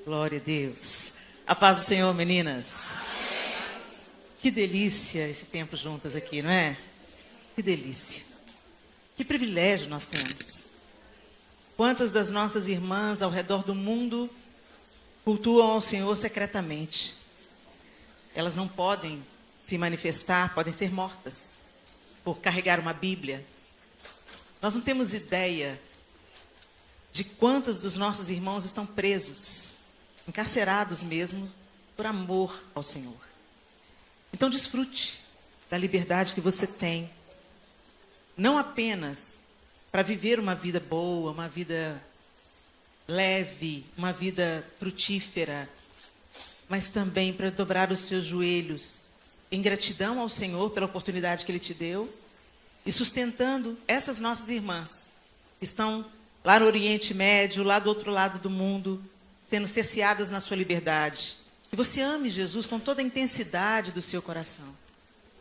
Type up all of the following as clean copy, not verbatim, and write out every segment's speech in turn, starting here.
Glória a Deus. A paz do Senhor, meninas. Que delícia esse tempo juntas aqui, não é? Que delícia. Que privilégio nós temos. Quantas das nossas irmãs ao redor do mundo cultuam ao Senhor secretamente. Elas não podem se manifestar, podem ser mortas por carregar uma Bíblia. Nós não temos ideia de quantos dos nossos irmãos estão presos, encarcerados mesmo, por amor ao Senhor. Então desfrute da liberdade que você tem, não apenas para viver uma vida boa, uma vida leve, uma vida frutífera, mas também para dobrar os seus joelhos em gratidão ao Senhor pela oportunidade que Ele te deu e sustentando essas nossas irmãs que estão lá no Oriente Médio, lá do outro lado do mundo, sendo cerceadas na sua liberdade. Que você ame Jesus com toda a intensidade do seu coração.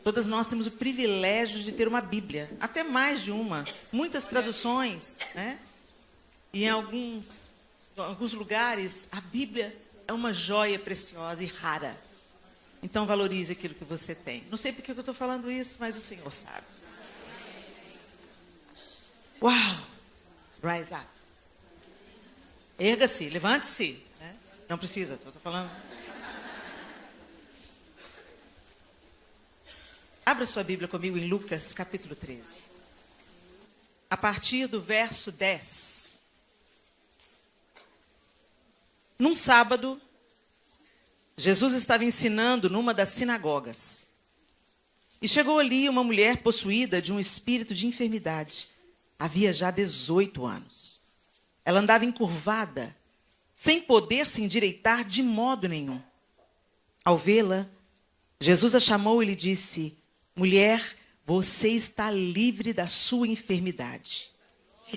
Todas nós temos o privilégio de ter uma Bíblia, até mais de uma, muitas traduções, né? E em alguns lugares, a Bíblia é uma joia preciosa e rara. Então valorize aquilo que você tem. Não sei por que eu estou falando isso, mas o Senhor sabe. Uau! Rise up. Erga-se, levante-se. Né? Não precisa, estou falando. Abra sua Bíblia comigo em Lucas, capítulo 13. A partir do verso 10. Num sábado, Jesus estava ensinando numa das sinagogas. E chegou ali uma mulher possuída de um espírito de enfermidade. Havia já 18 anos. Ela andava encurvada, sem poder se endireitar de modo nenhum. Ao vê-la, Jesus a chamou e lhe disse: mulher, você está livre da sua enfermidade.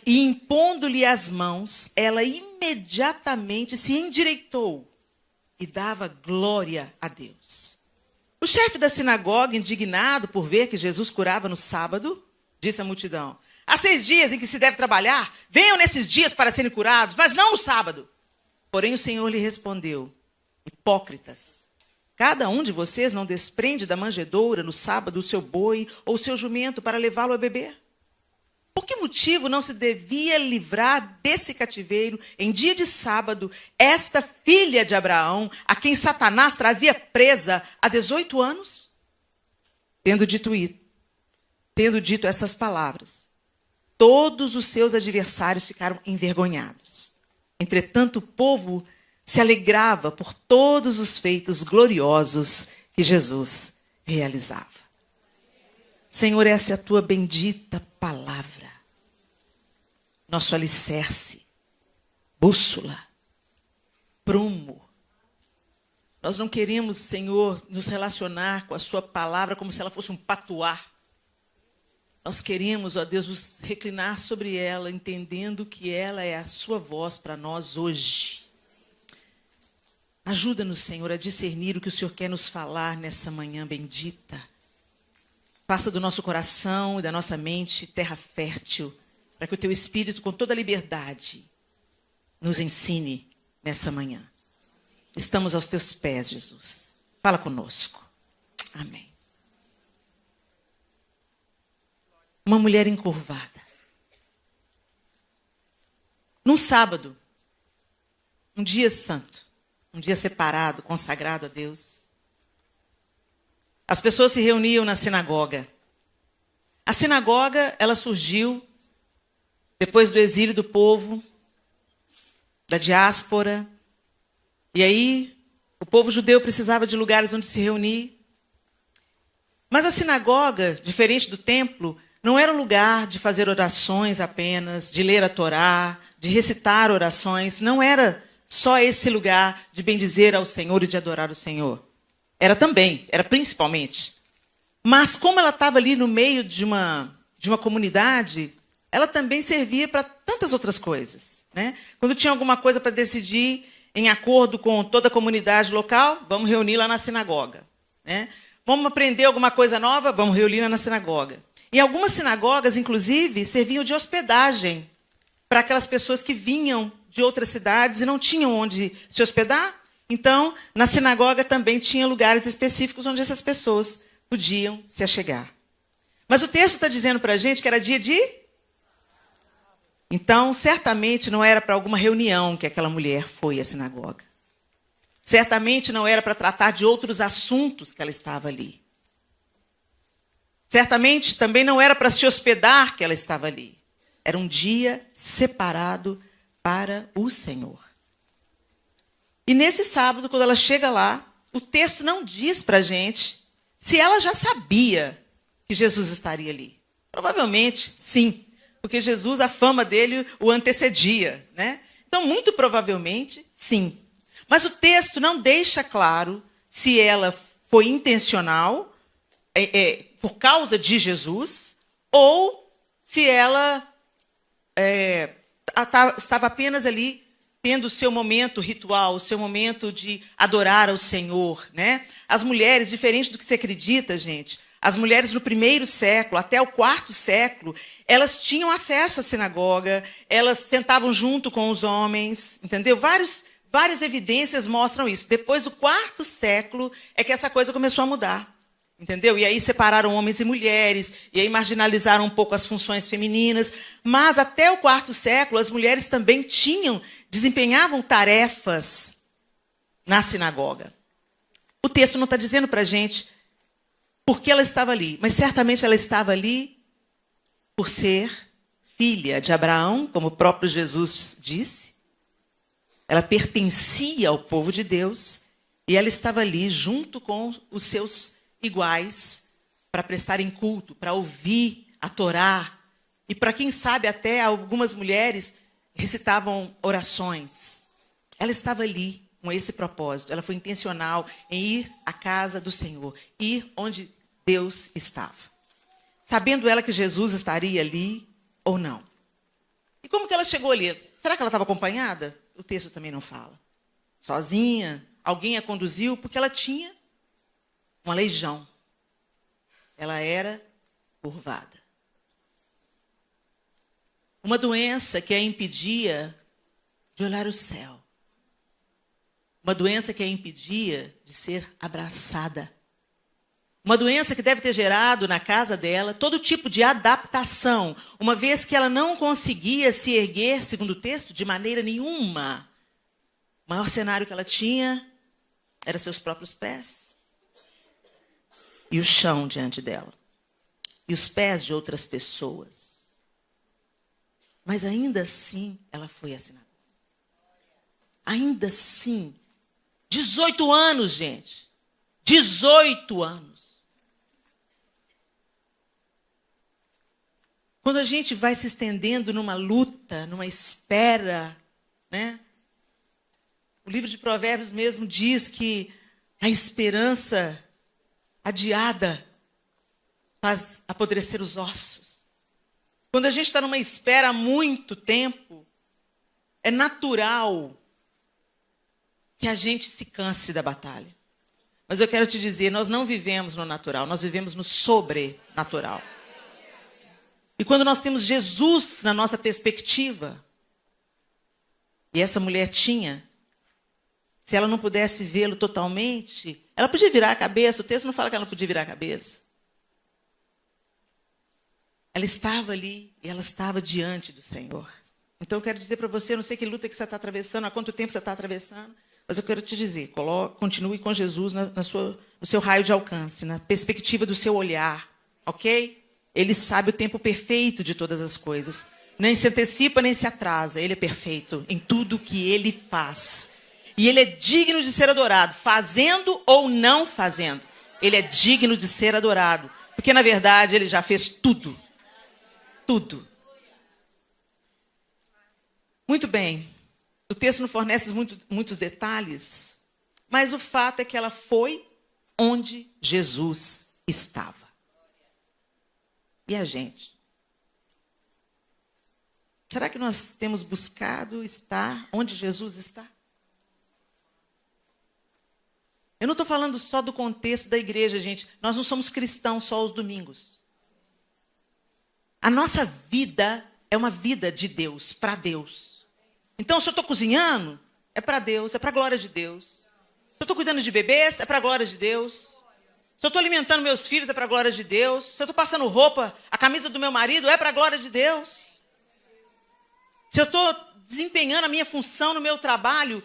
E impondo-lhe as mãos, ela imediatamente se endireitou e dava glória a Deus. O chefe da sinagoga, indignado por ver que Jesus curava no sábado, disse à multidão: há 6 dias em que se deve trabalhar, venham nesses dias para serem curados, mas não no sábado. Porém o Senhor lhe respondeu: hipócritas, cada um de vocês não desprende da manjedoura no sábado o seu boi ou o seu jumento para levá-lo a beber? Por que motivo não se devia livrar desse cativeiro em dia de sábado esta filha de Abraão, a quem Satanás trazia presa há 18 anos? Tendo dito essas palavras, todos os seus adversários ficaram envergonhados. Entretanto, o povo se alegrava por todos os feitos gloriosos que Jesus realizava. Senhor, essa é a tua bendita palavra, nosso alicerce, bússola, prumo. Nós não queremos, Senhor, nos relacionar com a sua palavra como se ela fosse um patuá. Nós queremos, ó Deus, nos reclinar sobre ela, entendendo que ela é a sua voz para nós hoje. Ajuda-nos, Senhor, a discernir o que o Senhor quer nos falar nessa manhã bendita. Faça do nosso coração e da nossa mente terra fértil, para que o teu Espírito, com toda a liberdade, nos ensine nessa manhã. Estamos aos teus pés, Jesus. Fala conosco. Amém. Uma mulher encurvada. Num sábado, um dia santo, um dia separado, consagrado a Deus, as pessoas se reuniam na sinagoga. A sinagoga, ela surgiu depois do exílio do povo, da diáspora. E aí, o povo judeu precisava de lugares onde se reunir. Mas a sinagoga, diferente do templo, não era um lugar de fazer orações apenas, de ler a Torá, de recitar orações. Não era só esse lugar de bendizer ao Senhor e de adorar o Senhor. Era também, era principalmente. Mas como ela estava ali no meio de uma comunidade, ela também servia para tantas outras coisas, né? Quando tinha alguma coisa para decidir em acordo com toda a comunidade local, vamos reunir lá na sinagoga, né? Vamos aprender alguma coisa nova, vamos reunir lá na sinagoga. E algumas sinagogas, inclusive, serviam de hospedagem para aquelas pessoas que vinham de outras cidades e não tinham onde se hospedar. Então, na sinagoga também tinha lugares específicos onde essas pessoas podiam se achegar. Mas o texto está dizendo para a gente que era dia de... Então, certamente não era para alguma reunião que aquela mulher foi à sinagoga. Certamente não era para tratar de outros assuntos que ela estava ali. Certamente também não era para se hospedar que ela estava ali. Era um dia separado para o Senhor. E nesse sábado, quando ela chega lá, o texto não diz para a gente se ela já sabia que Jesus estaria ali. Provavelmente, sim. Porque Jesus, a fama dele o antecedia, né? Então, muito provavelmente, sim. Mas o texto não deixa claro se ela foi intencional, por causa de Jesus, ou se ela estava apenas ali tendo o seu momento ritual, o seu momento de adorar ao Senhor, né? As mulheres, diferente do que se acredita, gente, as mulheres no 1º século até o 4º século, elas tinham acesso à sinagoga, elas sentavam junto com os homens, entendeu? Várias evidências mostram isso. Depois do 4º século é que essa coisa começou a mudar. Entendeu? E aí separaram homens e mulheres, e aí marginalizaram um pouco as funções femininas. Mas até o 4º século, as mulheres também desempenhavam tarefas na sinagoga. O texto não está dizendo para a gente por que ela estava ali, mas certamente ela estava ali por ser filha de Abraão, como o próprio Jesus disse. Ela pertencia ao povo de Deus, e ela estava ali junto com os seus iguais para prestarem culto, para ouvir a Torá. E para quem sabe até algumas mulheres recitavam orações. Ela estava ali com esse propósito. Ela foi intencional em ir à casa do Senhor, ir onde Deus estava. Sabendo ela que Jesus estaria ali ou não. E como que ela chegou ali? Será que ela estava acompanhada? O texto também não fala. Sozinha? Alguém a conduziu? Porque ela tinha uma aleijão. Ela era curvada. Uma doença que a impedia de olhar o céu. Uma doença que a impedia de ser abraçada. Uma doença que deve ter gerado na casa dela todo tipo de adaptação, uma vez que ela não conseguia se erguer, segundo o texto, de maneira nenhuma. O maior cenário que ela tinha era seus próprios pés. E o chão diante dela. E os pés de outras pessoas. Mas ainda assim, ela foi à sinagoga. Ainda assim. 18 anos, gente. 18 anos. Quando a gente vai se estendendo numa luta, numa espera, né? O livro de Provérbios mesmo diz que a esperança adiada faz apodrecer os ossos. Quando a gente está numa espera há muito tempo, é natural que a gente se canse da batalha. Mas eu quero te dizer, nós não vivemos no natural, nós vivemos no sobrenatural. E quando nós temos Jesus na nossa perspectiva, e essa mulher tinha, se ela não pudesse vê-lo totalmente, ela podia virar a cabeça. O texto não fala que ela não podia virar a cabeça. Ela estava ali e ela estava diante do Senhor. Então eu quero dizer para você, eu não sei que luta que você está atravessando, há quanto tempo você está atravessando, mas eu quero te dizer, continue com Jesus no seu raio de alcance, na perspectiva do seu olhar, ok? Ele sabe o tempo perfeito de todas as coisas. Nem se antecipa, nem se atrasa. Ele é perfeito em tudo que ele faz. E ele é digno de ser adorado, fazendo ou não fazendo. Ele é digno de ser adorado. Porque, na verdade, ele já fez tudo. Tudo. Muito bem. O texto não fornece muitos detalhes, mas o fato é que ela foi onde Jesus estava. E a gente? Será que nós temos buscado estar onde Jesus está? Eu não estou falando só do contexto da igreja, gente. Nós não somos cristãos só aos domingos. A nossa vida é uma vida de Deus, para Deus. Então, se eu estou cozinhando, é para Deus, é para a glória de Deus. Se eu estou cuidando de bebês, é para a glória de Deus. Se eu estou alimentando meus filhos, é para a glória de Deus. Se eu estou passando roupa, a camisa do meu marido, é para a glória de Deus. Se eu estou desempenhando a minha função no meu trabalho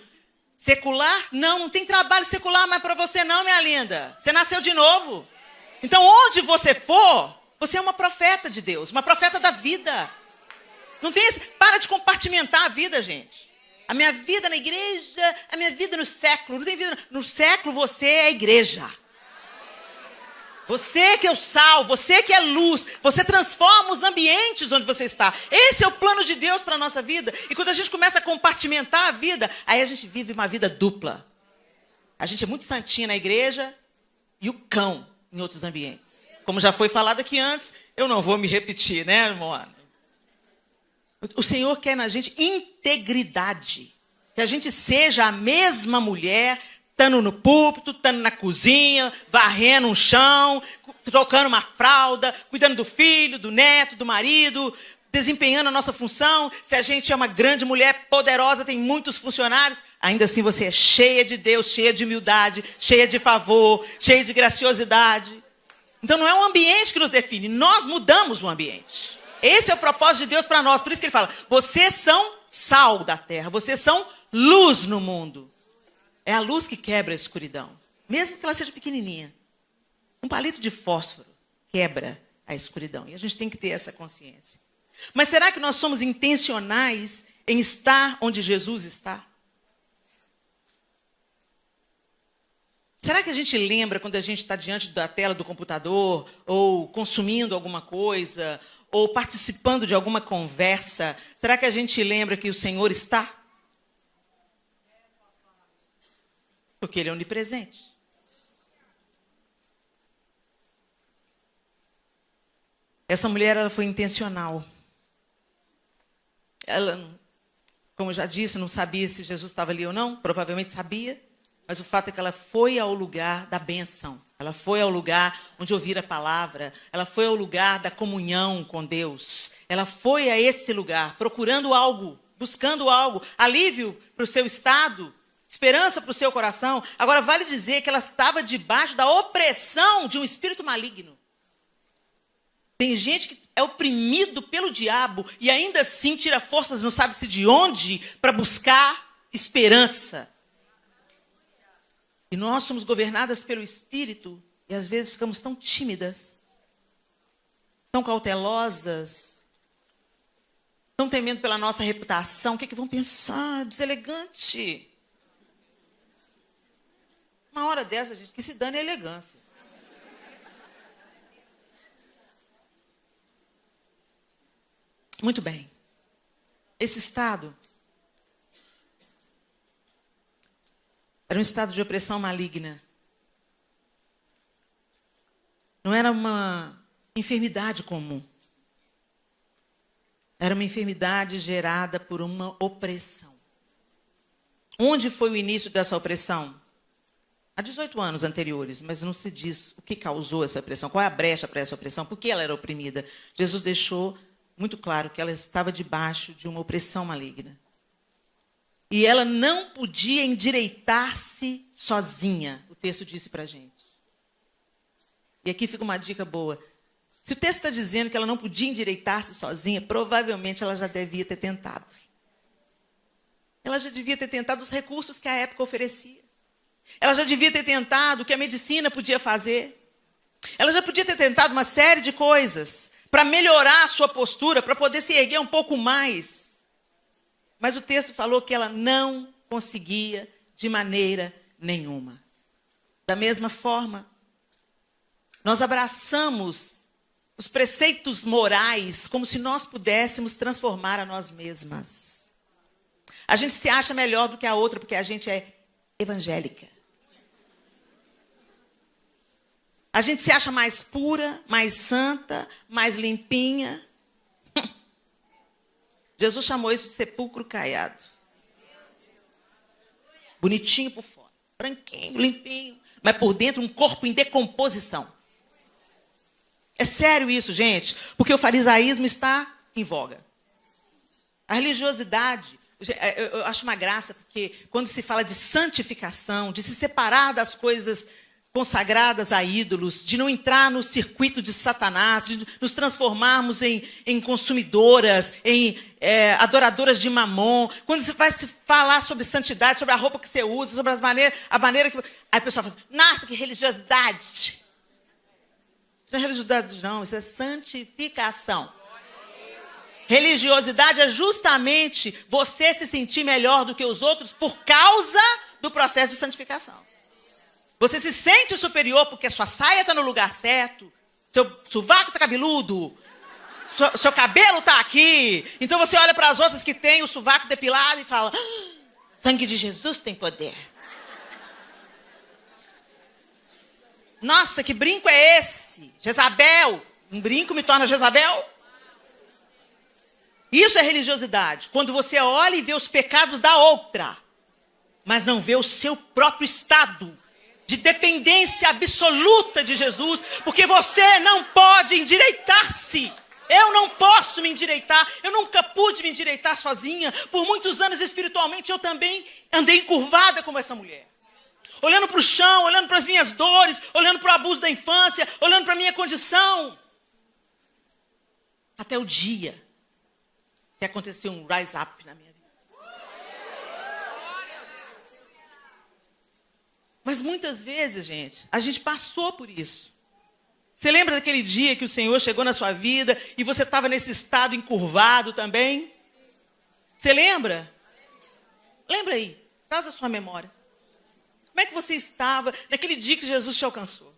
secular, não tem trabalho secular mais para você não, minha linda. Você nasceu de novo. Então, onde você for, você é uma profeta de Deus, uma profeta da vida. Não tem esse... Para de compartimentar a vida, gente. A minha vida na igreja, a minha vida no século. Não tem vida no século, você é a igreja. Você que é o sal, você que é luz, você transforma os ambientes onde você está. Esse é o plano de Deus para a nossa vida. E quando a gente começa a compartimentar a vida, aí a gente vive uma vida dupla. A gente é muito santinha na igreja e o cão em outros ambientes. Como já foi falado aqui antes, eu não vou me repetir, né, irmão? O Senhor quer na gente integridade. Que a gente seja a mesma mulher, estando no púlpito, estando na cozinha, varrendo um chão, trocando uma fralda, cuidando do filho, do neto, do marido, desempenhando a nossa função. Se a gente é uma grande mulher poderosa, tem muitos funcionários, ainda assim você é cheia de Deus, cheia de humildade, cheia de favor, cheia de graciosidade. Então não é o ambiente que nos define, nós mudamos o ambiente. Esse é o propósito de Deus para nós. Por isso que ele fala, vocês são sal da terra, vocês são luz no mundo. É a luz que quebra a escuridão, mesmo que ela seja pequenininha. Um palito de fósforo quebra a escuridão. E a gente tem que ter essa consciência. Mas será que nós somos intencionais em estar onde Jesus está? Será que a gente lembra quando a gente está diante da tela do computador, ou consumindo alguma coisa, ou participando de alguma conversa? Será que a gente lembra que o Senhor está? Porque Ele é onipresente. Essa mulher, ela foi intencional. Ela, como eu já disse, não sabia se Jesus estava ali ou não. Provavelmente sabia. Mas o fato é que ela foi ao lugar da bênção. Ela foi ao lugar onde ouvir a palavra. Ela foi ao lugar da comunhão com Deus. Ela foi a esse lugar, procurando algo, buscando algo, alívio para o seu estado, esperança para o seu coração. Agora, vale dizer que ela estava debaixo da opressão de um espírito maligno. Tem gente que é oprimido pelo diabo e ainda assim tira forças, não sabe-se de onde, para buscar esperança. E nós somos governadas pelo Espírito e às vezes ficamos tão tímidas, tão cautelosas, tão temendo pela nossa reputação. O que é que vão pensar? Deselegante. Uma hora dessa, gente, que se dane a elegância. Muito bem. Esse estado era um estado de opressão maligna. Não era uma enfermidade comum. Era uma enfermidade gerada por uma opressão. Onde foi o início dessa opressão? Há 18 anos anteriores, mas não se diz o que causou essa opressão, qual é a brecha para essa opressão, por que ela era oprimida. Jesus deixou muito claro que ela estava debaixo de uma opressão maligna. E ela não podia endireitar-se sozinha, o texto disse para a gente. E aqui fica uma dica boa. Se o texto está dizendo que ela não podia endireitar-se sozinha, provavelmente ela já devia ter tentado. Ela já devia ter tentado os recursos que a época oferecia. Ela já devia ter tentado o que a medicina podia fazer. Ela já podia ter tentado uma série de coisas para melhorar a sua postura, para poder se erguer um pouco mais. Mas o texto falou que ela não conseguia de maneira nenhuma. Da mesma forma, nós abraçamos os preceitos morais como se nós pudéssemos transformar a nós mesmas. A gente se acha melhor do que a outra porque a gente é evangélica. A gente se acha mais pura, mais santa, mais limpinha. Jesus chamou isso de sepulcro caiado. Bonitinho por fora, branquinho, limpinho, mas por dentro um corpo em decomposição. É sério isso, gente, porque o farisaísmo está em voga. A religiosidade Eu acho uma graça, porque quando se fala de santificação, de se separar das coisas consagradas a ídolos, de não entrar no circuito de Satanás, de nos transformarmos em consumidoras, em adoradoras de mamon. Quando você vai se falar sobre santidade, sobre a roupa que você usa, sobre a maneira que... Aí o pessoal fala, nossa, que religiosidade. Isso não é religiosidade, não, isso é santificação. Religiosidade é justamente você se sentir melhor do que os outros por causa do processo de santificação. Você se sente superior porque a sua saia está no lugar certo, seu sovaco está cabeludo, seu cabelo está aqui. Então você olha para as outras que têm o sovaco depilado e fala, sangue de Jesus tem poder. Nossa, que brinco é esse? Jezabel, um brinco me torna Jezabel? Isso é religiosidade. Quando você olha e vê os pecados da outra, mas não vê o seu próprio estado de dependência absoluta de Jesus, porque você não pode endireitar-se. Eu não posso me endireitar, eu nunca pude me endireitar sozinha. Por muitos anos, espiritualmente, eu também andei encurvada como essa mulher. Olhando para o chão, olhando para as minhas dores, olhando para o abuso da infância, olhando para a minha condição. Até o dia que aconteceu um rise up na minha vida. Mas muitas vezes, gente, a gente passou por isso. Você lembra daquele dia que o Senhor chegou na sua vida e você estava nesse estado encurvado também? Você lembra? Lembra aí, traz a sua memória. Como é que você estava naquele dia que Jesus te alcançou?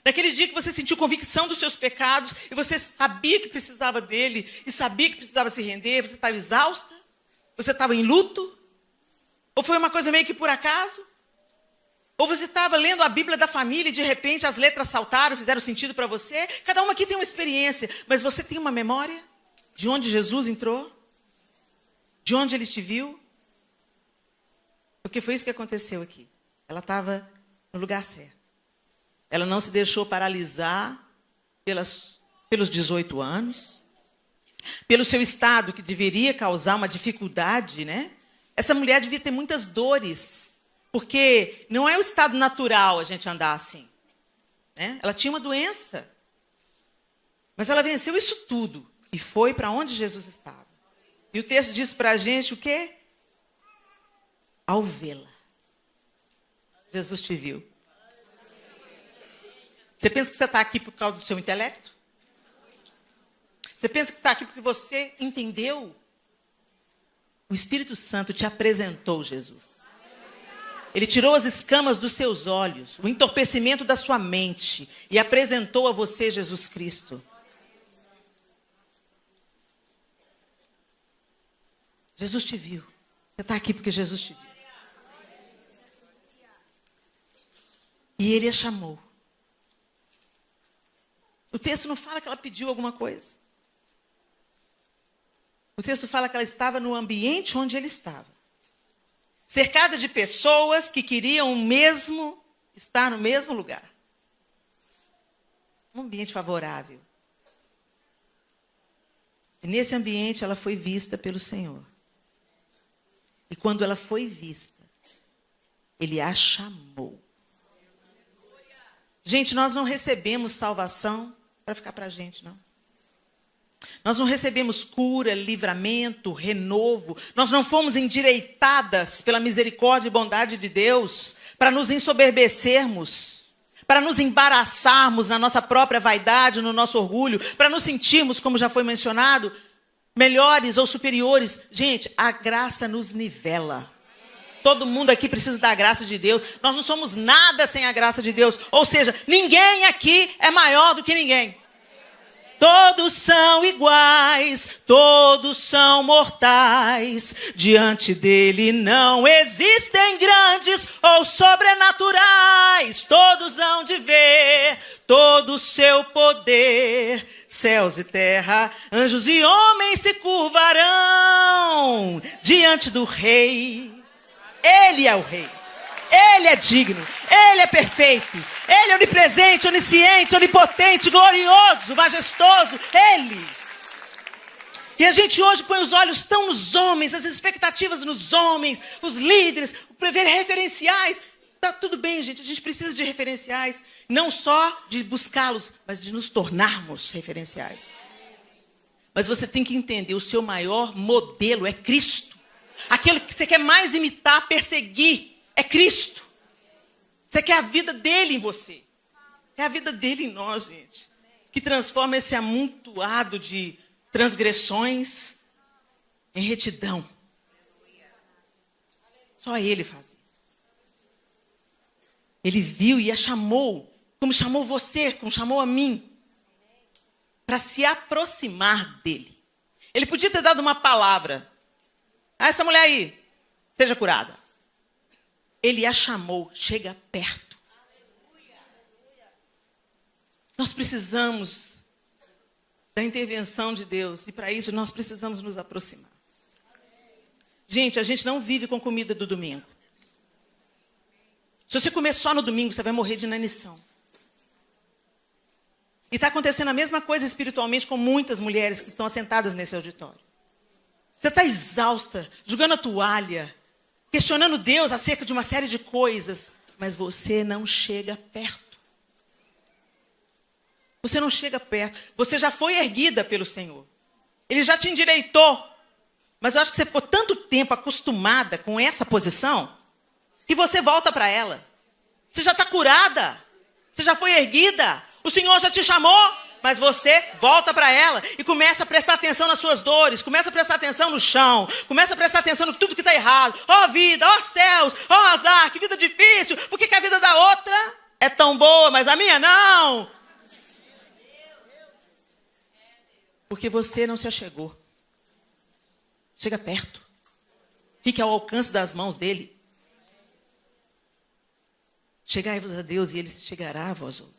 Naquele dia que você sentiu convicção dos seus pecados e você sabia que precisava dele e sabia que precisava se render, você estava exausta? Você estava em luto? Ou foi uma coisa meio que por acaso? Ou você estava lendo a Bíblia da família e de repente as letras saltaram, fizeram sentido para você? Cada uma aqui tem uma experiência, mas você tem uma memória de onde Jesus entrou? De onde ele te viu? Porque foi isso que aconteceu aqui. Ela estava no lugar certo. Ela não se deixou paralisar pelos 18 anos, pelo seu estado que deveria causar uma dificuldade, né? Essa mulher devia ter muitas dores. Porque não é o estado natural a gente andar assim. Né? Ela tinha uma doença. Mas ela venceu isso tudo. E foi para onde Jesus estava. E o texto diz para a gente o quê? Ao vê-la. Jesus te viu. Você pensa que você está aqui por causa do seu intelecto? Você pensa que está aqui porque você entendeu? O Espírito Santo te apresentou Jesus. Ele tirou as escamas dos seus olhos, o entorpecimento da sua mente e apresentou a você Jesus Cristo. Jesus te viu. Você está aqui porque Jesus te viu. E ele a chamou. O texto não fala que ela pediu alguma coisa. O texto fala que ela estava no ambiente onde ele estava. Cercada de pessoas que queriam estar no mesmo lugar. Um ambiente favorável. E nesse ambiente ela foi vista pelo Senhor. E quando ela foi vista, ele a chamou. Gente, nós não recebemos salvação para ficar para a gente, não. Nós não recebemos cura, livramento, renovo. Nós não fomos endireitadas pela misericórdia e bondade de Deus para nos ensoberbecermos, para nos embaraçarmos na nossa própria vaidade, no nosso orgulho, para nos sentirmos, como já foi mencionado, melhores ou superiores. Gente, a graça nos nivela. Todo mundo aqui precisa da graça de Deus. Nós não somos nada sem a graça de Deus. Ou seja, ninguém aqui é maior do que ninguém. Todos são iguais, todos são mortais. Diante dele não existem grandes ou sobrenaturais. Todos hão de ver todo o seu poder. Céus e terra, anjos e homens se curvarão diante do Rei. Ele é o Rei. Ele é digno, Ele é perfeito, Ele é onipresente, onisciente, onipotente, glorioso, majestoso, Ele. E a gente hoje põe os olhos tão nos homens, as expectativas nos homens, os líderes, ver referenciais. Tá tudo bem, gente, a gente precisa de referenciais. Não só de buscá-los, mas de nos tornarmos referenciais. Mas você tem que entender, o seu maior modelo é Cristo. Aquilo que você quer mais imitar, perseguir, é Cristo. Você quer a vida dele em você. É a vida dele em nós, gente. Que transforma esse amontoado de transgressões em retidão. Só ele faz isso. Ele viu e a chamou, como chamou você, como chamou a mim, para se aproximar dele. Ele podia ter dado uma palavra. Ah, essa mulher aí, seja curada. Ele a chamou, chega perto. Nós precisamos da intervenção de Deus. E para isso nós precisamos nos aproximar. Gente, a gente não vive com comida do domingo. Se você comer só no domingo, você vai morrer de inanição. E está acontecendo a mesma coisa espiritualmente com muitas mulheres que estão assentadas nesse auditório. Você está exausta, jogando a toalha, questionando Deus acerca de uma série de coisas, mas você não chega perto. Você não chega perto. Você já foi erguida pelo Senhor. Ele já te endireitou. Mas eu acho que você ficou tanto tempo acostumada com essa posição que você volta para ela. Você já está curada. Você já foi erguida. O Senhor já te chamou. Mas você volta para ela e começa a prestar atenção nas suas dores. Começa a prestar atenção no chão. Começa a prestar atenção em tudo que está errado. Ó vida, ó céus, ó azar, que vida difícil. Por que a vida da outra é tão boa, mas a minha não? Porque você não se achegou. Chega perto. Fique ao alcance das mãos dele. Chegai-vos a Deus e ele chegará a vós outros.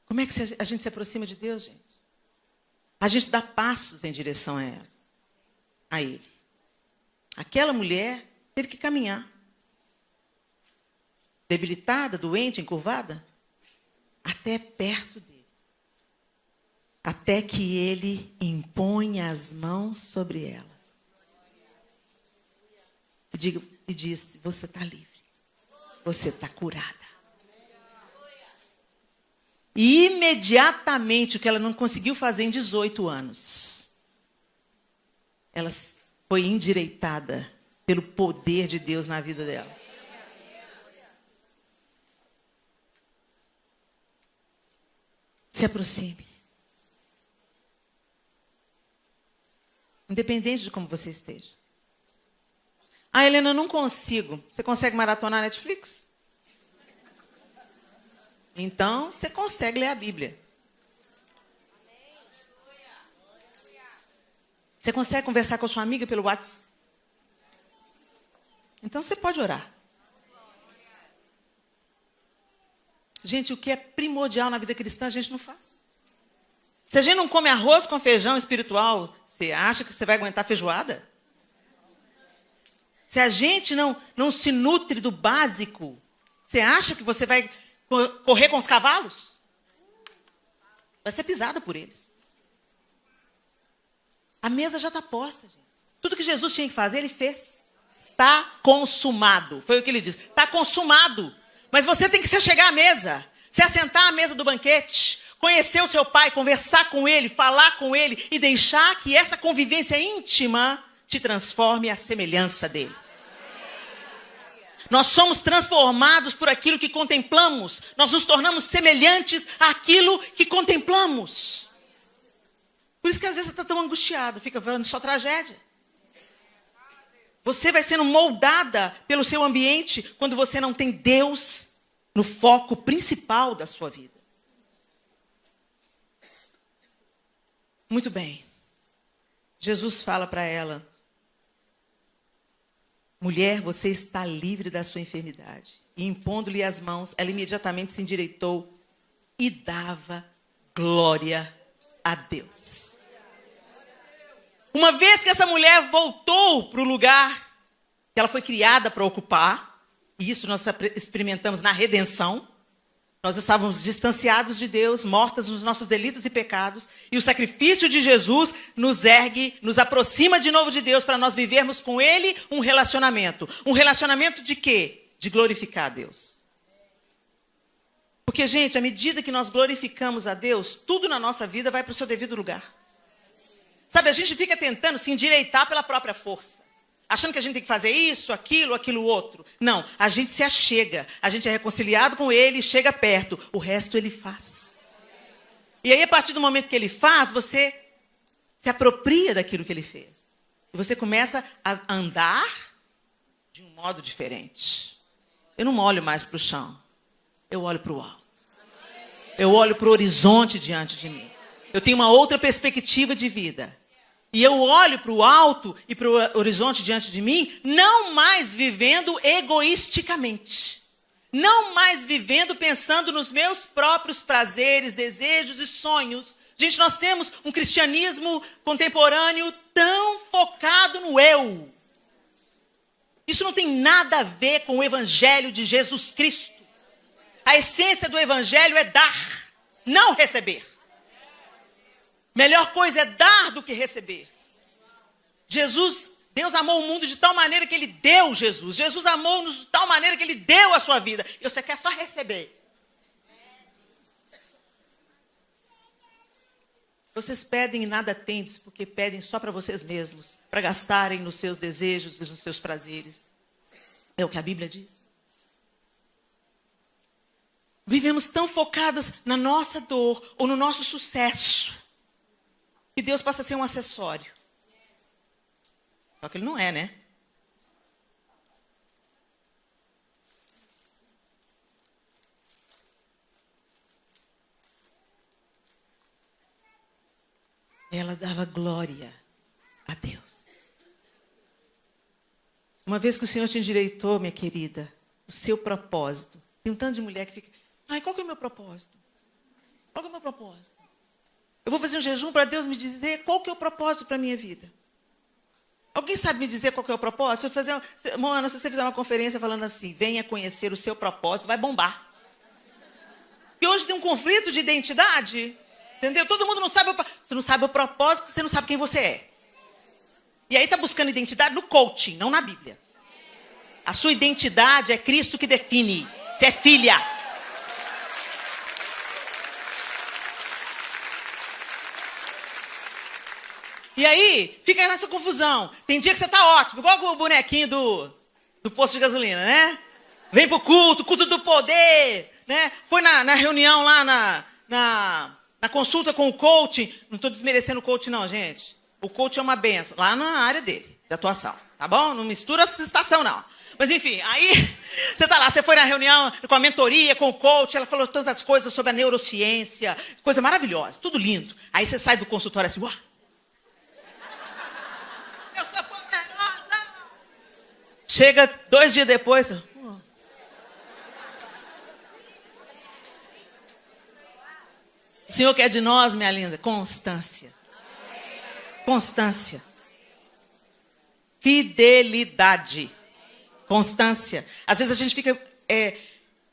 Como é que a gente se aproxima de Deus, gente? A gente dá passos em direção a ele. Aquela mulher teve que caminhar. Debilitada, doente, encurvada. Até perto dele. Até que ele imponha as mãos sobre ela. E disse, você está livre. Você está curada. E imediatamente, o que ela não conseguiu fazer em 18 anos, ela foi endireitada pelo poder de Deus na vida dela. Se aproxime. Independente de como você esteja. Ah, Helena, eu não consigo. Você consegue maratonar Netflix? Então, você consegue ler a Bíblia. Você consegue conversar com a sua amiga pelo WhatsApp? Então, você pode orar. Gente, o que é primordial na vida cristã, a gente não faz. Se a gente não come arroz com feijão espiritual, você acha que você vai aguentar feijoada? Se a gente não se nutre do básico, você acha que você vai correr com os cavalos? Vai ser pisada por eles. A mesa já está posta, gente. Tudo que Jesus tinha que fazer, ele fez. Está consumado. Foi o que ele disse. Está consumado. Mas você tem que se chegar à mesa. Se assentar à mesa do banquete. Conhecer o seu pai, conversar com ele, falar com ele. E deixar que essa convivência íntima te transforme à semelhança dele. Nós somos transformados por aquilo que contemplamos. Nós nos tornamos semelhantes àquilo que contemplamos. Por isso que às vezes você está tão angustiado, fica vendo só tragédia. Você vai sendo moldada pelo seu ambiente quando você não tem Deus no foco principal da sua vida. Muito bem. Jesus fala para ela: mulher, você está livre da sua enfermidade. E impondo-lhe as mãos, ela imediatamente se endireitou e dava glória a Deus. Uma vez que essa mulher voltou para o lugar que ela foi criada para ocupar, e isso nós experimentamos na redenção, Nós estávamos distanciados de Deus, mortas nos nossos delitos e pecados, e o sacrifício de Jesus nos ergue, nos aproxima de novo de Deus para nós vivermos com Ele um relacionamento. Um relacionamento de quê? De glorificar a Deus. Porque, gente, à medida que nós glorificamos a Deus, tudo na nossa vida vai para o seu devido lugar. Sabe, a gente fica tentando se endireitar pela própria força. Achando que a gente tem que fazer isso, aquilo outro. Não, a gente se achega. A gente é reconciliado com Ele, chega perto. O resto Ele faz. E aí, a partir do momento que Ele faz, você se apropria daquilo que Ele fez. E você começa a andar de um modo diferente. Eu não olho mais para o chão. Eu olho para o alto. Eu olho para o horizonte diante de mim. Eu tenho uma outra perspectiva de vida. E eu olho para o alto e para o horizonte diante de mim, não mais vivendo egoisticamente. Não mais vivendo pensando nos meus próprios prazeres, desejos e sonhos. Gente, nós temos um cristianismo contemporâneo tão focado no eu. Isso não tem nada a ver com o evangelho de Jesus Cristo. A essência do evangelho é dar, não receber. Melhor coisa é dar do que receber. Deus amou o mundo de tal maneira que Ele deu Jesus. Jesus amou-nos de tal maneira que Ele deu a sua vida. E você quer só receber. Vocês pedem e nada tendes, porque pedem só para vocês mesmos, para gastarem nos seus desejos e nos seus prazeres. É o que a Bíblia diz. Vivemos tão focadas na nossa dor ou no nosso sucesso, que Deus passa a ser um acessório. Só que Ele não é, né? Ela dava glória a Deus. Uma vez que o Senhor te endireitou, minha querida, o seu propósito. Tem um tanto de mulher que fica, ai, qual que é o meu propósito? Qual que é o meu propósito? Eu vou fazer um jejum para Deus me dizer qual que é o propósito para a minha vida. Alguém sabe me dizer qual que é o propósito? Moana, se você fizer uma conferência falando assim, venha conhecer o seu propósito, vai bombar. Porque hoje tem um conflito de identidade, entendeu? Todo mundo não sabe, você não sabe o propósito porque você não sabe quem você é. E aí está buscando identidade no coaching, não na Bíblia. A sua identidade é Cristo que define. Você é filha. E aí, fica nessa confusão. Tem dia que você tá ótimo, igual o bonequinho do posto de gasolina, né? Vem pro culto do poder, né? Foi na reunião lá, na consulta com o coaching. Não estou desmerecendo o coaching não, gente. O coaching é uma benção, lá na área dele, de atuação, tá bom? Não mistura essa estação, não. Mas enfim, aí você tá lá, você foi na reunião com a mentoria, com o coach, ela falou tantas coisas sobre a neurociência, coisa maravilhosa, tudo lindo. Aí você sai do consultório assim, uau! Eu sou poderosa! Chega 2 dias depois, o Senhor quer de nós, minha linda, constância. Constância. Fidelidade. Constância. Às vezes a gente fica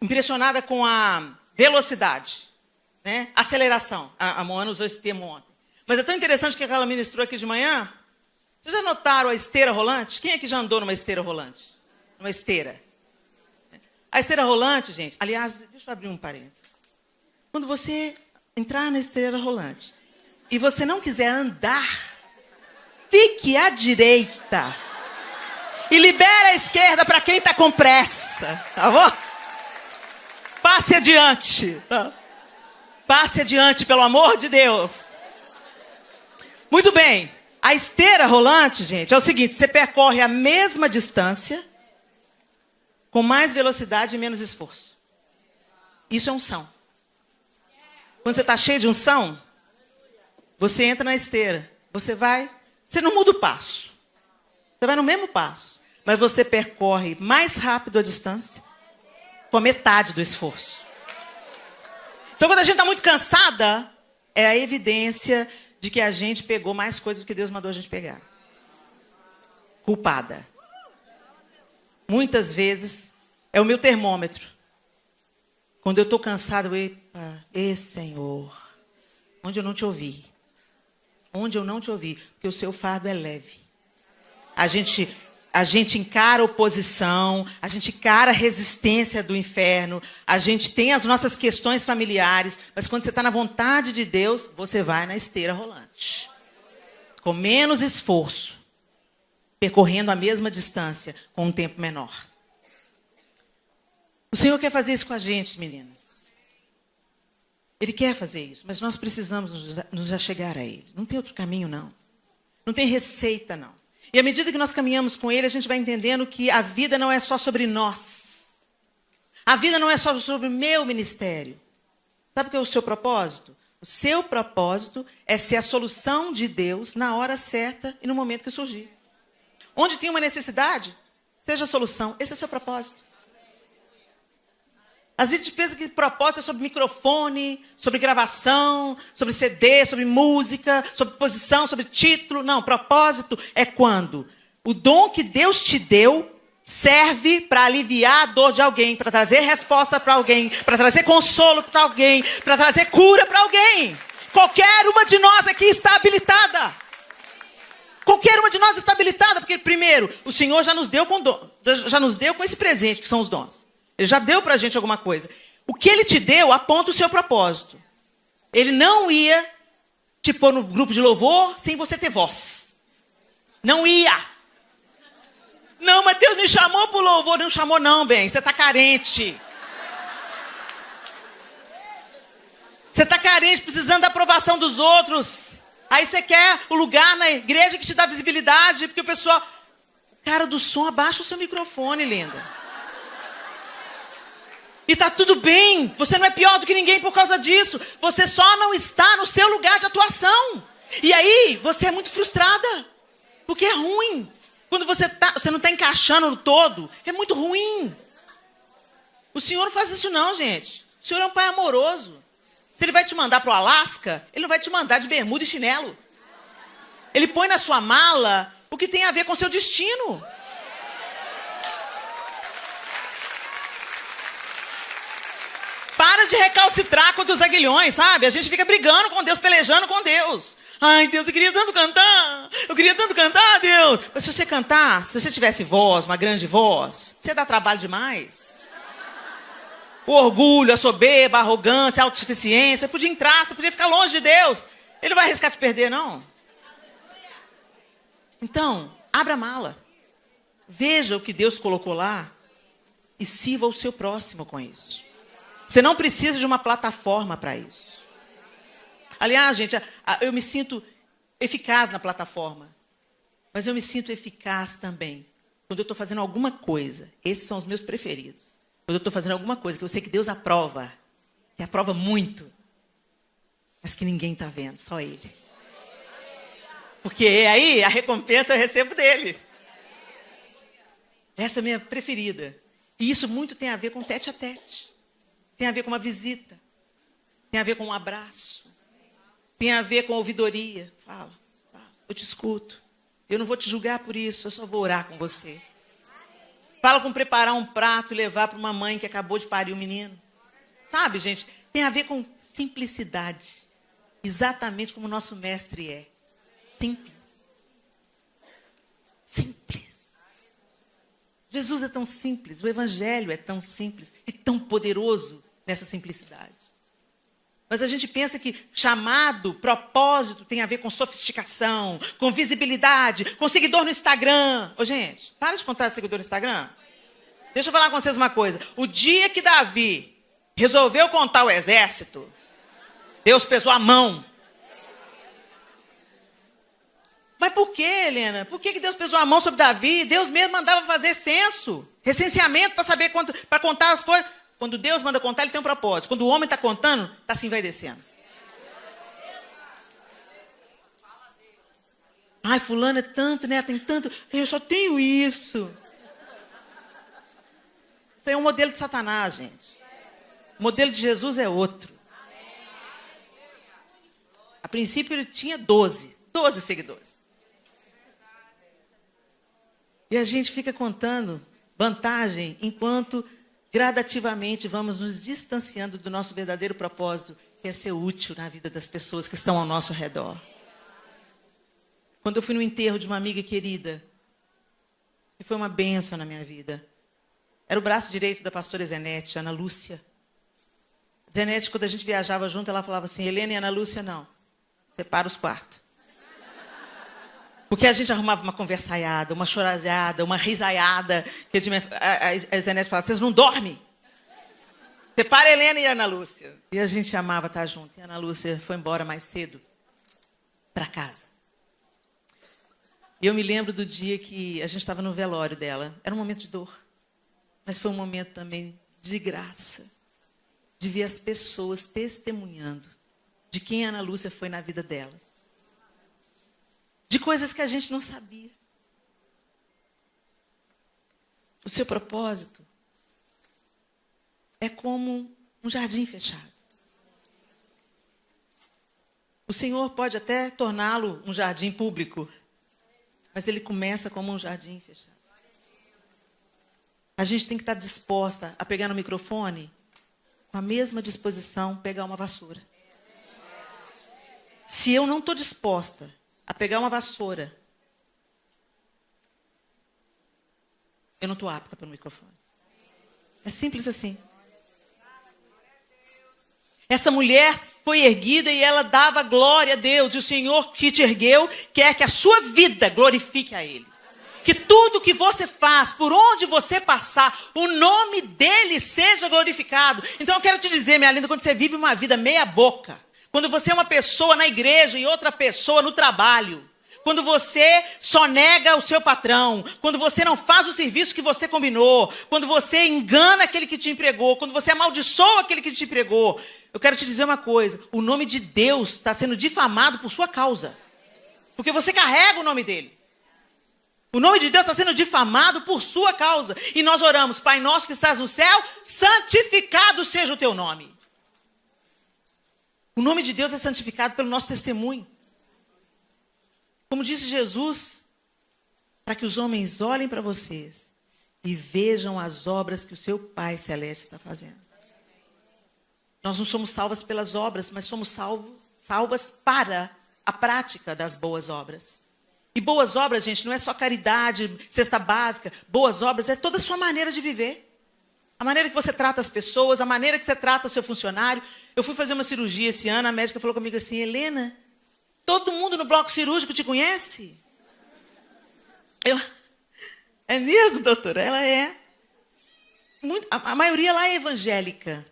impressionada com a velocidade, né? Aceleração. A Moana usou esse termo ontem. Mas é tão interessante que ela ministrou aqui de manhã. Vocês já notaram a esteira rolante? Quem é que já andou numa esteira rolante? Numa esteira. A esteira rolante, gente, aliás, deixa eu abrir um parênteses. Quando você entrar na esteira rolante e você não quiser andar, fique à direita. E libera a esquerda para quem está com pressa, tá bom? Passe adiante, tá? Passe adiante, pelo amor de Deus. Muito bem. A esteira rolante, gente, é o seguinte, você percorre a mesma distância com mais velocidade e menos esforço. Isso é unção. Quando você está cheio de unção, você entra na esteira. Você não muda o passo. Você vai no mesmo passo. Mas você percorre mais rápido a distância com a metade do esforço. Então, quando a gente está muito cansada, é a evidência de que a gente pegou mais coisas do que Deus mandou a gente pegar. Culpada. Muitas vezes é o meu termômetro. Quando eu estou cansado, epa, Senhor, onde eu não te ouvi? Onde eu não te ouvi? Porque o seu fardo é leve. A gente encara a oposição, a gente encara a resistência do inferno, a gente tem as nossas questões familiares, mas quando você está na vontade de Deus, você vai na esteira rolante. Com menos esforço, percorrendo a mesma distância, com um tempo menor. O Senhor quer fazer isso com a gente, meninas. Ele quer fazer isso, mas nós precisamos nos achegar a Ele. Não tem outro caminho, não. Não tem receita, não. E à medida que nós caminhamos com Ele, a gente vai entendendo que a vida não é só sobre nós. A vida não é só sobre o meu ministério. Sabe o que é o seu propósito? O seu propósito é ser a solução de Deus na hora certa e no momento que surgir. Onde tem uma necessidade, seja a solução. Esse é o seu propósito. Às vezes a gente pensa que propósito é sobre microfone, sobre gravação, sobre CD, sobre música, sobre posição, sobre título. Não, propósito é quando o dom que Deus te deu serve para aliviar a dor de alguém, para trazer resposta para alguém, para trazer consolo para alguém, para trazer cura para alguém. Qualquer uma de nós aqui está habilitada. Qualquer uma de nós está habilitada, porque primeiro, o Senhor já nos deu com esse presente que são os dons. Ele já deu para a gente alguma coisa. O que Ele te deu aponta o seu propósito. Ele não ia te pôr no grupo de louvor sem você ter voz. Não ia. Não, mas Deus me chamou para o louvor. Não chamou não, bem. Você está carente. Você está carente, precisando da aprovação dos outros. Aí você quer o lugar na igreja que te dá visibilidade, porque o pessoal... Cara do som, abaixa o seu microfone, linda. E tá tudo bem, você não é pior do que ninguém por causa disso. Você só não está no seu lugar de atuação. E aí, você é muito frustrada. Porque é ruim. Quando você não está encaixando no todo, é muito ruim. O Senhor não faz isso não, gente. O Senhor é um pai amoroso. Se Ele vai te mandar para o Alasca, Ele não vai te mandar de bermuda e chinelo. Ele põe na sua mala o que tem a ver com o seu destino. Para de recalcitrar contra os aguilhões, sabe? A gente fica brigando com Deus, pelejando com Deus. Ai, Deus, eu queria tanto cantar. Eu queria tanto cantar, Deus. Mas se você cantar, se você tivesse voz, uma grande voz, você dá trabalho demais. O orgulho, a soberba, a arrogância, a autossuficiência, podia entrar, você podia ficar longe de Deus. Ele não vai arriscar te perder, não. Então, abra a mala. Veja o que Deus colocou lá e sirva o seu próximo com isso. Você não precisa de uma plataforma para isso. Aliás, gente, eu me sinto eficaz na plataforma. Mas eu me sinto eficaz também quando eu estou fazendo alguma coisa. Esses são os meus preferidos. Quando eu estou fazendo alguma coisa que eu sei que Deus aprova. Que aprova muito. Mas que ninguém está vendo, só Ele. Porque aí a recompensa eu recebo dele. Essa é a minha preferida. E isso muito tem a ver com tete a tete. Tem a ver com uma visita. Tem a ver com um abraço. Tem a ver com ouvidoria. Fala, eu te escuto. Eu não vou te julgar por isso, eu só vou orar com você. Fala com preparar um prato e levar para uma mãe que acabou de parir o menino. Sabe, gente? Tem a ver com simplicidade. Exatamente como o nosso mestre é. Simples. Simples. Jesus é tão simples, o Evangelho é tão simples e tão poderoso nessa simplicidade. Mas a gente pensa que chamado, propósito, tem a ver com sofisticação, com visibilidade, com seguidor no Instagram. Ô, gente, para de contar seguidor no Instagram. Deixa eu falar com vocês uma coisa. O dia que Davi resolveu contar o exército, Deus pesou a mão. Mas por que, Helena? Por que Deus pesou a mão sobre Davi? Deus mesmo mandava fazer censo, recenseamento para saber quanto, para contar as coisas. Quando Deus manda contar, Ele tem um propósito. Quando o homem está contando, está se envaidecendo. Ai, fulano é tanto, né? Tem tanto. Eu só tenho isso. Isso aí é um modelo de Satanás, gente. O modelo de Jesus é outro. A princípio ele tinha 12 seguidores. E a gente fica contando vantagem enquanto gradativamente vamos nos distanciando do nosso verdadeiro propósito, que é ser útil na vida das pessoas que estão ao nosso redor. Quando eu fui no enterro de uma amiga querida, que foi uma bênção na minha vida, era o braço direito da pastora Zenete, Ana Lúcia. Zenete, quando a gente viajava junto, ela falava assim: Helena e Ana Lúcia, não. Separa os quartos. Porque a gente arrumava uma conversaiada, uma chorazada, uma risaiada. Que a Zenete falava: vocês não dormem? Separa a Helena e a Ana Lúcia. E a gente amava estar junto. E a Ana Lúcia foi embora mais cedo para casa. E eu me lembro do dia que a gente estava no velório dela. Era um momento de dor. Mas foi um momento também de graça. De ver as pessoas testemunhando de quem a Ana Lúcia foi na vida delas. De coisas que a gente não sabia. O seu propósito é como um jardim fechado. O Senhor pode até torná-lo um jardim público, mas ele começa como um jardim fechado. A gente tem que estar disposta a pegar no microfone, com a mesma disposição, pegar uma vassoura. Se eu não estou disposta a pegar uma vassoura, eu não estou apta para o microfone. É simples assim. Essa mulher foi erguida e ela dava glória a Deus. E o Senhor que te ergueu quer que a sua vida glorifique a Ele. Que tudo que você faz, por onde você passar, o nome dEle seja glorificado. Então eu quero te dizer, minha linda, quando você vive uma vida meia boca, quando você é uma pessoa na igreja e outra pessoa no trabalho, quando você só nega o seu patrão, quando você não faz o serviço que você combinou, quando você engana aquele que te empregou, quando você amaldiçoa aquele que te empregou, eu quero te dizer uma coisa: o nome de Deus está sendo difamado por sua causa. Porque você carrega o nome dele. O nome de Deus está sendo difamado por sua causa. E nós oramos: Pai nosso que estás no céu, santificado seja o teu nome. O nome de Deus é santificado pelo nosso testemunho. Como disse Jesus, para que os homens olhem para vocês e vejam as obras que o seu Pai Celeste está fazendo. Nós não somos salvas pelas obras, mas somos salvas para a prática das boas obras. E boas obras, gente, não é só caridade, cesta básica. Boas obras é toda a sua maneira de viver. A maneira que você trata as pessoas, a maneira que você trata seu funcionário. Eu fui fazer uma cirurgia esse ano, a médica falou comigo assim: Helena, todo mundo no bloco cirúrgico te conhece? É mesmo, doutora? Ela é. A maioria lá é evangélica.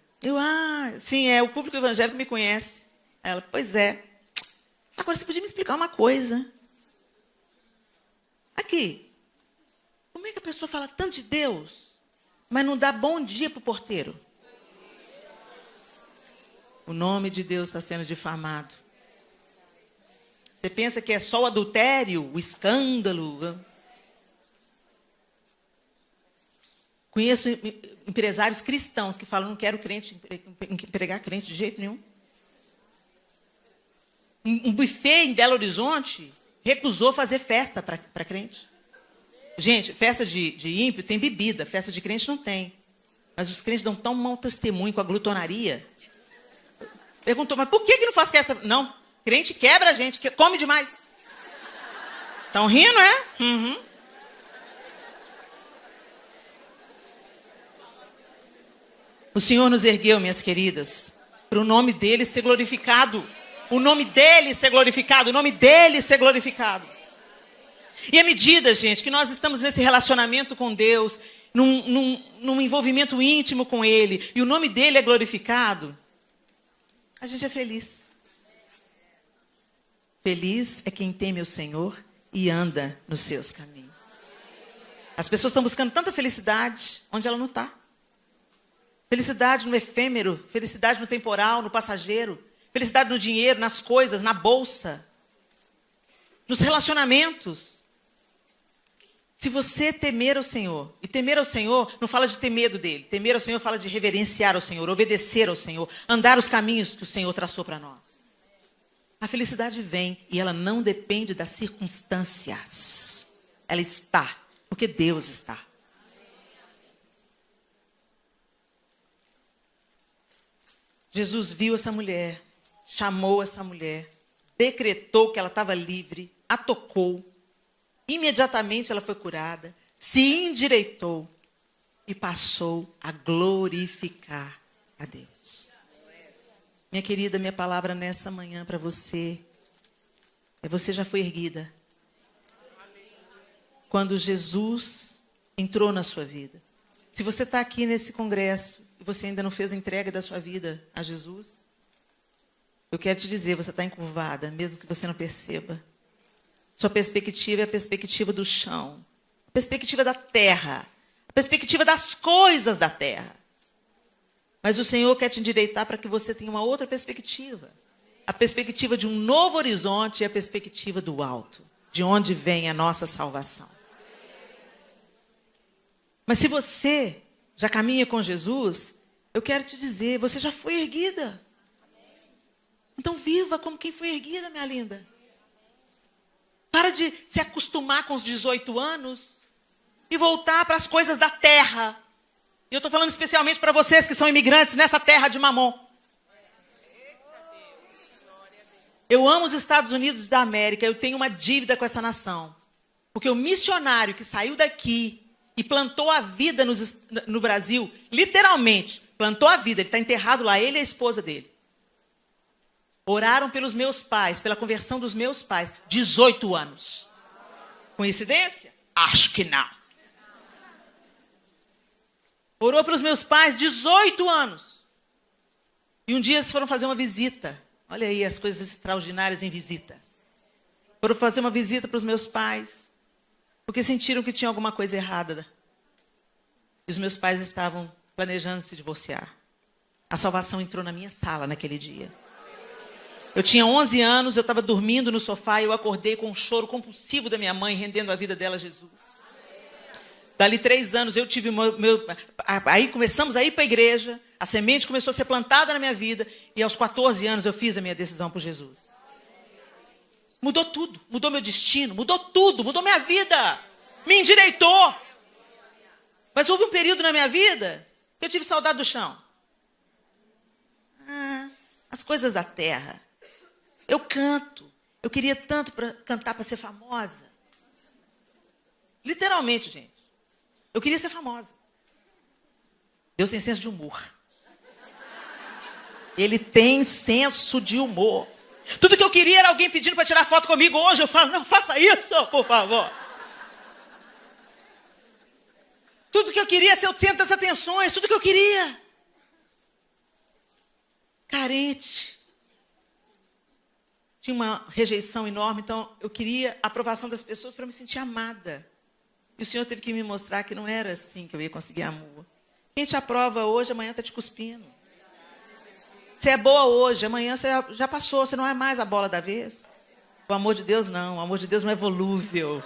Sim, o público evangélico me conhece. Ela: pois é. Agora você podia me explicar uma coisa. Aqui, como é que a pessoa fala tanto de Deus, mas não dá bom dia para o porteiro? O nome de Deus está sendo difamado. Você pensa que é só o adultério, o escândalo? Conheço empresários cristãos que falam: não quero empregar crente de jeito nenhum. Um buffet em Belo Horizonte recusou fazer festa para crente. Gente, festa de ímpio tem bebida, festa de crente não tem. Mas os crentes dão tão mau testemunho com a glutonaria. Perguntou: mas por que não faz festa? Não, crente quebra a gente, come demais. Estão rindo, é? Uhum. O Senhor nos ergueu, minhas queridas, para o nome dele ser glorificado. O nome dele ser glorificado, o nome dele ser glorificado. E à medida, gente, que nós estamos nesse relacionamento com Deus, num envolvimento íntimo com Ele, e o nome dele é glorificado, a gente é feliz. Feliz é quem teme o Senhor e anda nos seus caminhos. As pessoas estão buscando tanta felicidade onde ela não está. Felicidade no efêmero, felicidade no temporal, no passageiro. Felicidade no dinheiro, nas coisas, na bolsa. Nos relacionamentos. Se você temer ao Senhor, e temer ao Senhor não fala de ter medo dele. Temer ao Senhor fala de reverenciar ao Senhor, obedecer ao Senhor, andar os caminhos que o Senhor traçou para nós. A felicidade vem e ela não depende das circunstâncias. Ela está, porque Deus está. Jesus viu essa mulher, chamou essa mulher, decretou que ela estava livre, a tocou. Imediatamente ela foi curada, se endireitou e passou a glorificar a Deus. Minha querida, minha palavra nessa manhã para você é: você já foi erguida. Quando Jesus entrou na sua vida. Se você está aqui nesse congresso e você ainda não fez a entrega da sua vida a Jesus, eu quero te dizer, você está encurvada, mesmo que você não perceba. Sua perspectiva é a perspectiva do chão, a perspectiva da terra, a perspectiva das coisas da terra. Mas o Senhor quer te endireitar para que você tenha uma outra perspectiva. A perspectiva de um novo horizonte e a perspectiva do alto, de onde vem a nossa salvação. Mas se você já caminha com Jesus, eu quero te dizer, você já foi erguida. Então viva como quem foi erguida, minha linda. Para de se acostumar com os 18 anos e voltar para as coisas da terra. E eu estou falando especialmente para vocês que são imigrantes nessa terra de Mamon. Eu amo os Estados Unidos da América, eu tenho uma dívida com essa nação. Porque o missionário que saiu daqui e plantou a vida no Brasil, literalmente, plantou a vida, ele está enterrado lá, ele e a esposa dele. Oraram pelos meus pais, pela conversão dos meus pais, 18 anos. Coincidência? Acho que não. Orou pelos meus pais 18 anos. E um dia eles foram fazer uma visita. Olha aí as coisas extraordinárias em visitas. Foram fazer uma visita para os meus pais, porque sentiram que tinha alguma coisa errada. E os meus pais estavam planejando se divorciar. A salvação entrou na minha sala naquele dia. Eu tinha 11 anos, eu estava dormindo no sofá e eu acordei com um choro compulsivo da minha mãe, rendendo a vida dela a Jesus. Dali 3 anos eu tive aí começamos a ir para a igreja, a semente começou a ser plantada na minha vida e aos 14 anos eu fiz a minha decisão por Jesus. Mudou tudo, mudou meu destino, mudou tudo, mudou minha vida, me endireitou. Mas houve um período na minha vida que eu tive saudade do chão. As coisas da terra. Eu canto, eu queria tanto cantar para ser famosa. Literalmente, gente. Eu queria ser famosa. Deus tem senso de humor. Ele tem senso de humor. Tudo que eu queria era alguém pedindo para tirar foto comigo. Hoje eu falo, não, faça isso, por favor. Tudo que eu queria ser o centro das atenções. Tudo que eu queria. Carente. Tinha uma rejeição enorme, então eu queria a aprovação das pessoas para me sentir amada. E o Senhor teve que me mostrar que não era assim que eu ia conseguir amor. Quem te aprova hoje, amanhã está te cuspindo. Você é boa hoje, amanhã você já passou, você não é mais a bola da vez. O amor de Deus não, o amor de Deus não é volúvel,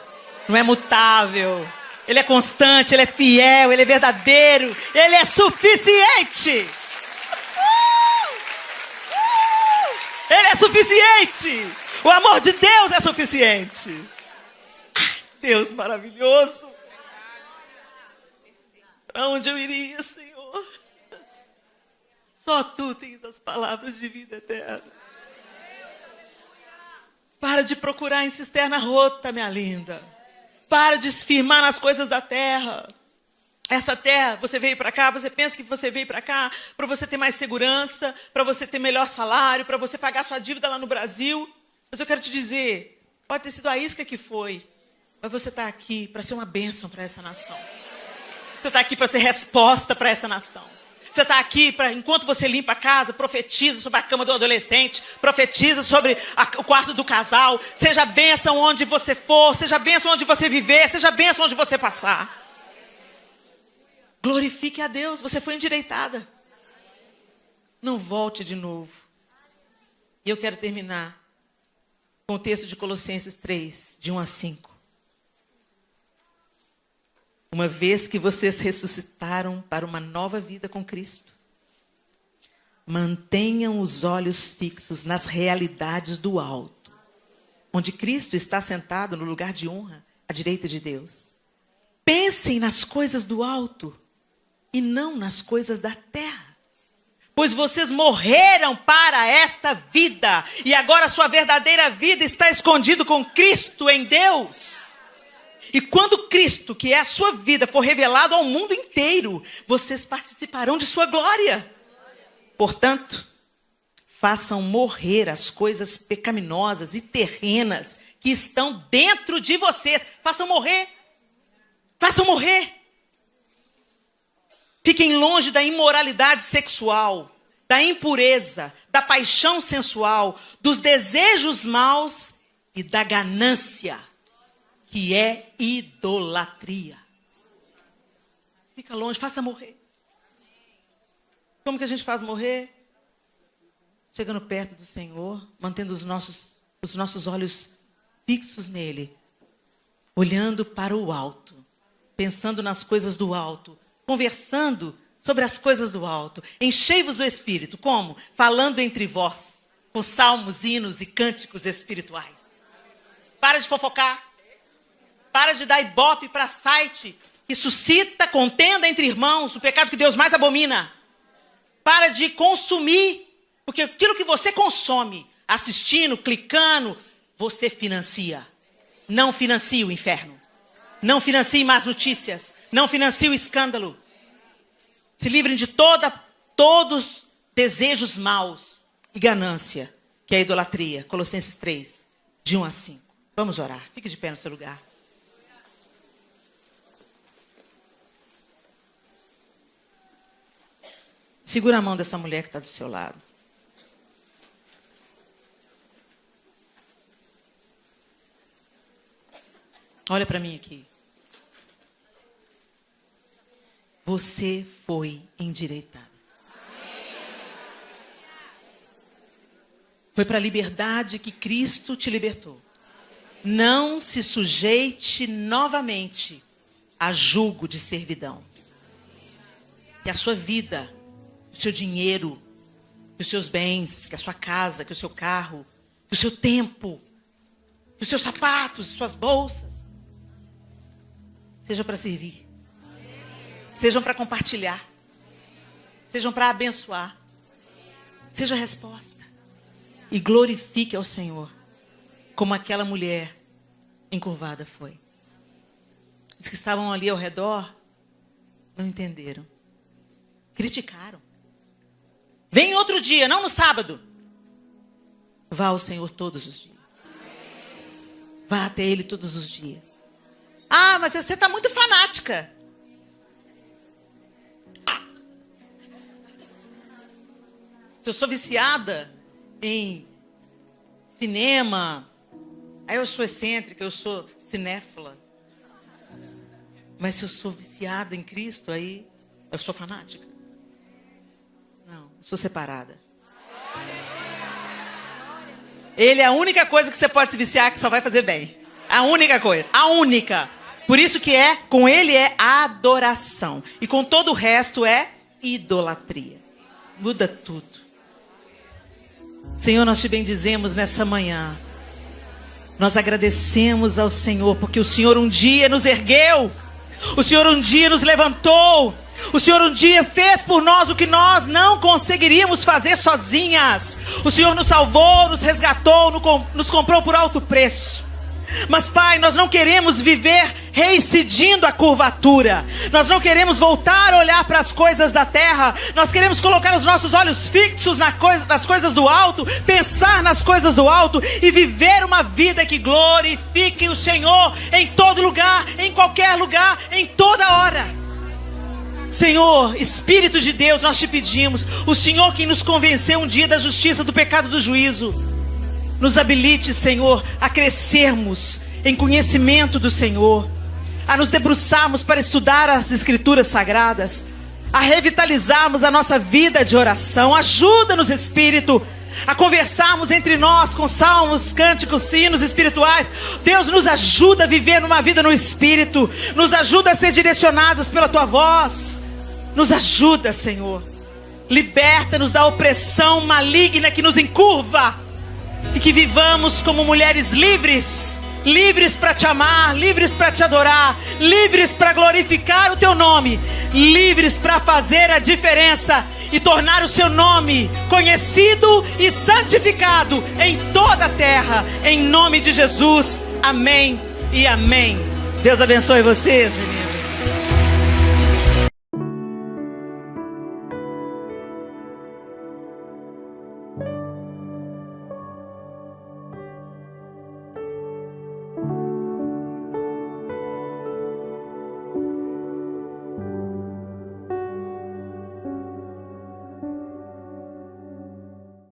não é mutável. Ele é constante, ele é fiel, ele é verdadeiro, ele é suficiente. Ele é suficiente. O amor de Deus é suficiente. Deus maravilhoso. Para onde eu iria, Senhor? Só Tu tens as palavras de vida eterna. Para de procurar em cisterna rota, minha linda. Para de se firmar nas coisas da terra. Essa terra, você veio para cá, você pensa que você veio para cá para você ter mais segurança, para você ter melhor salário, para você pagar sua dívida lá no Brasil. Mas eu quero te dizer, pode ter sido a isca que foi, mas você está aqui para ser uma bênção para essa nação. Você está aqui para ser resposta para essa nação. Você está aqui para, enquanto você limpa a casa, profetiza sobre a cama do adolescente, profetiza sobre o quarto do casal. Seja bênção onde você for, seja bênção onde você viver, seja bênção onde você passar. Glorifique a Deus, você foi endireitada. Não volte de novo. E eu quero terminar com o texto de Colossenses 3, de 1 a 5. Uma vez que vocês ressuscitaram para uma nova vida com Cristo, mantenham os olhos fixos nas realidades do alto, onde Cristo está sentado no lugar de honra, à direita de Deus. Pensem nas coisas do alto e não nas coisas da terra, Pois vocês morreram para esta vida, e agora sua verdadeira vida está escondida com Cristo em Deus. E quando Cristo, que é a sua vida, for revelado ao mundo inteiro, vocês participarão de sua glória. Portanto, façam morrer as coisas pecaminosas e terrenas que estão dentro de vocês. Façam morrer. Façam morrer. Fiquem longe da imoralidade sexual, da impureza, da paixão sensual, dos desejos maus e da ganância, que é idolatria. Fica longe, faça morrer. Como que a gente faz morrer? Chegando perto do Senhor, mantendo os nossos olhos fixos nele, olhando para o alto, pensando nas coisas do alto, conversando sobre as coisas do alto. Enchei-vos do Espírito. Como? Falando entre vós, com salmos, hinos e cânticos espirituais. Para de fofocar. Para de dar ibope para site que suscita contenda entre irmãos, o pecado que Deus mais abomina. Para de consumir, porque aquilo que você consome, assistindo, clicando, você financia. Não financie o inferno. Não financie más notícias. Não financie o escândalo. Se livrem de todos desejos maus e ganância, que é a idolatria. Colossenses 3, de 1 a 5. Vamos orar. Fique de pé no seu lugar. Segura a mão dessa mulher que está do seu lado. Olha para mim aqui. Você foi endireitado. Foi para a liberdade que Cristo te libertou. Não se sujeite novamente a jugo de servidão. Que a sua vida, o seu dinheiro, que os seus bens, que a sua casa, que o seu carro, que o seu tempo, que os seus sapatos, suas bolsas, seja para servir. Sejam para compartilhar. Sejam para abençoar. Seja a resposta. E glorifique ao Senhor, como aquela mulher encurvada foi. Os que estavam ali ao redor não entenderam. Criticaram. Vem outro dia, não no sábado. Vá ao Senhor todos os dias. Vá até Ele todos os dias. Ah, mas você está muito fanática. Se eu sou viciada em cinema, aí eu sou excêntrica, eu sou cinéfila. Mas se eu sou viciada em Cristo, aí eu sou fanática. Não, eu sou separada. Ele é a única coisa que você pode se viciar que só vai fazer bem. A única coisa, a única. Por isso que com ele é adoração. E com todo o resto é idolatria. Muda tudo. Senhor, nós te bendizemos nessa manhã. Nós agradecemos ao Senhor, porque o Senhor um dia nos ergueu. O Senhor um dia nos levantou. O Senhor um dia fez por nós o que nós não conseguiríamos fazer sozinhas. O Senhor nos salvou, nos resgatou, nos comprou por alto preço. Mas, Pai, nós não queremos viver reincidindo a curvatura. Nós não queremos voltar a olhar para as coisas da terra. Nós queremos colocar os nossos olhos fixos nas coisas do alto, pensar nas coisas do alto e viver uma vida que glorifique o Senhor em todo lugar, em qualquer lugar, em toda hora. Senhor, Espírito de Deus, nós te pedimos, o Senhor que nos convenceu um dia da justiça, do pecado, do juízo, nos habilite, Senhor, a crescermos em conhecimento do Senhor, a nos debruçarmos para estudar as Escrituras Sagradas, a revitalizarmos a nossa vida de oração. Ajuda-nos, Espírito, a conversarmos entre nós com salmos, cânticos, hinos espirituais. Deus, nos ajuda a viver uma vida no Espírito, nos ajuda a ser direcionados pela Tua voz. Nos ajuda, Senhor. Liberta-nos da opressão maligna que nos encurva. E que vivamos como mulheres livres. Livres para te amar, livres para te adorar, livres para glorificar o teu nome, livres para fazer a diferença e tornar o seu nome conhecido e santificado em toda a terra, em nome de Jesus. Amém e amém. Deus abençoe vocês, meninas.